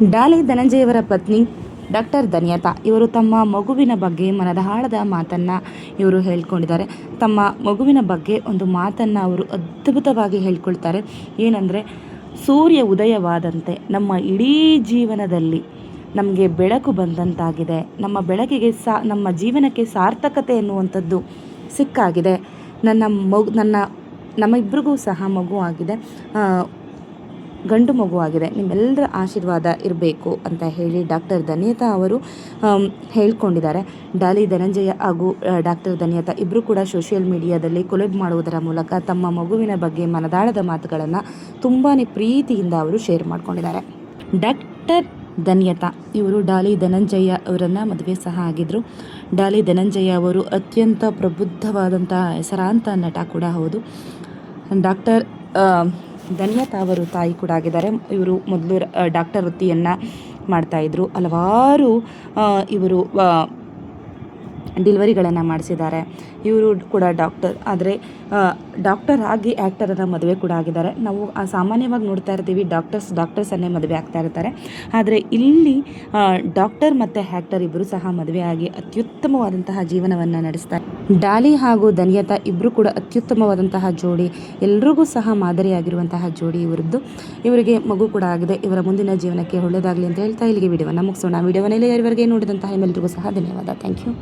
ಡಾಲಿ ಧನಂಜಯವರ ಪತ್ನಿ ಡಾಕ್ಟರ್ ಧನ್ಯತಾ ಇವರು ತಮ್ಮ ಮಗುವಿನ ಬಗ್ಗೆ ಮನದಾಳದ ಮಾತನ್ನು ಇವರು ಹೇಳ್ಕೊಂಡಿದ್ದಾರೆ. ತಮ್ಮ ಮಗುವಿನ ಬಗ್ಗೆ ಒಂದು ಮಾತನ್ನು ಅವರು ಅದ್ಭುತವಾಗಿ ಹೇಳ್ಕೊಳ್ತಾರೆ. ಏನಂದರೆ, ಸೂರ್ಯ ಉದಯವಾದಂತೆ ನಮ್ಮ ಇಡೀ ಜೀವನದಲ್ಲಿ ನಮಗೆ ಬೆಳಕು ಬಂದಂತಾಗಿದೆ. ನಮ್ಮ ಬೆಳಕಿಗೆ ನಮ್ಮ ಜೀವನಕ್ಕೆ ಸಾರ್ಥಕತೆ ಎನ್ನುವಂಥದ್ದು ಸಿಕ್ಕಾಗಿದೆ. ನಮ್ಮಿಬ್ಬರಿಗೂ ಸಹ ಮಗು ಆಗಿದೆ, ಗಂಡು ಮಗು ಆಗಿದೆ. ನಿಮ್ಮೆಲ್ಲರ ಆಶೀರ್ವಾದ ಇರಬೇಕು ಅಂತ ಹೇಳಿ ಡಾಕ್ಟರ್ ಧನ್ಯತಾ ಅವರು ಹೇಳ್ಕೊಂಡಿದ್ದಾರೆ. ಡಾಲಿ ಧನಂಜಯ ಹಾಗೂ ಡಾಕ್ಟರ್ ಧನ್ಯತಾ ಇಬ್ಬರು ಕೂಡ ಸೋಷಿಯಲ್ ಮೀಡಿಯಾದಲ್ಲಿ ಕೊಲೆಬ್ ಮಾಡುವುದರ ಮೂಲಕ ತಮ್ಮ ಮಗುವಿನ ಬಗ್ಗೆ ಮನದಾಳದ ಮಾತುಗಳನ್ನು ತುಂಬಾ ಪ್ರೀತಿಯಿಂದ ಅವರು ಶೇರ್ ಮಾಡ್ಕೊಂಡಿದ್ದಾರೆ. ಡಾಕ್ಟರ್ ಧನ್ಯತಾ ಇವರು ಡಾಲಿ ಧನಂಜಯ ಅವರನ್ನು ಮದುವೆ ಸಹ ಆಗಿದ್ದರು. ಡಾಲಿ ಧನಂಜಯ ಅವರು ಅತ್ಯಂತ ಪ್ರಬುದ್ಧವಾದಂತಹ ಹೆಸರಾಂತ ನಟ ಕೂಡ ಹೌದು. ಡಾಕ್ಟರ್ ಧನ್ಯತಾ ಅವರು ತಾಯಿ ಕೂಡ ಆಗಿದ್ದಾರೆ. ಇವರು ಮೊದಲು ಡಾಕ್ಟರ್ ವೃತ್ತಿಯನ್ನು ಮಾಡ್ತಾಯಿದ್ರು. ಹಲವಾರು ಇವರು ಡಿಲಿವರಿಗಳನ್ನು ಮಾಡಿಸಿದ್ದಾರೆ. ಇವರು ಕೂಡ ಡಾಕ್ಟರ್, ಆದರೆ ಡಾಕ್ಟರ್ ಆಗಿ ಆ್ಯಕ್ಟರನ್ನು ಮದುವೆ ಕೂಡ ಆಗಿದ್ದಾರೆ. ನಾವು ಸಾಮಾನ್ಯವಾಗಿ ನೋಡ್ತಾ ಇರ್ತೀವಿ, ಡಾಕ್ಟರ್ಸನ್ನೇ ಮದುವೆ ಆಗ್ತಾ ಇರ್ತಾರೆ. ಆದರೆ ಇಲ್ಲಿ ಡಾಕ್ಟರ್ ಮತ್ತು ಆ್ಯಕ್ಟರ್ ಇಬ್ಬರು ಸಹ ಮದುವೆಯಾಗಿ ಅತ್ಯುತ್ತಮವಾದಂತಹ ಜೀವನವನ್ನು ನಡೆಸ್ತಾರೆ. ಡಾಲಿ ಹಾಗೂ ಧನ್ಯತಾ ಇಬ್ಬರು ಕೂಡ ಅತ್ಯುತ್ತಮವಾದಂತಹ ಜೋಡಿ, ಎಲ್ರಿಗೂ ಸಹ ಮಾದರಿಯಾಗಿರುವಂತಹ ಜೋಡಿ ಇವರದ್ದು. ಇವರಿಗೆ ಮಗು ಕೂಡ ಆಗಿದೆ. ಇವರ ಮುಂದಿನ ಜೀವನಕ್ಕೆ ಒಳ್ಳೆಯದಾಗಲಿ ಅಂತ ಹೇಳ್ತಾ ಇಲ್ಲಿಗೆ ವಿಡಿಯೋವನ್ನು ಮುಗಿಸೋಣ. ವಿಡಿಯೋವನ್ನೆಲ್ಲ ಯಾರಿವರೆಗೆ ನೋಡಿದಂತಹ ಎಲ್ಲರಿಗೂ ಸಹ ಧನ್ಯವಾದ. Thank you.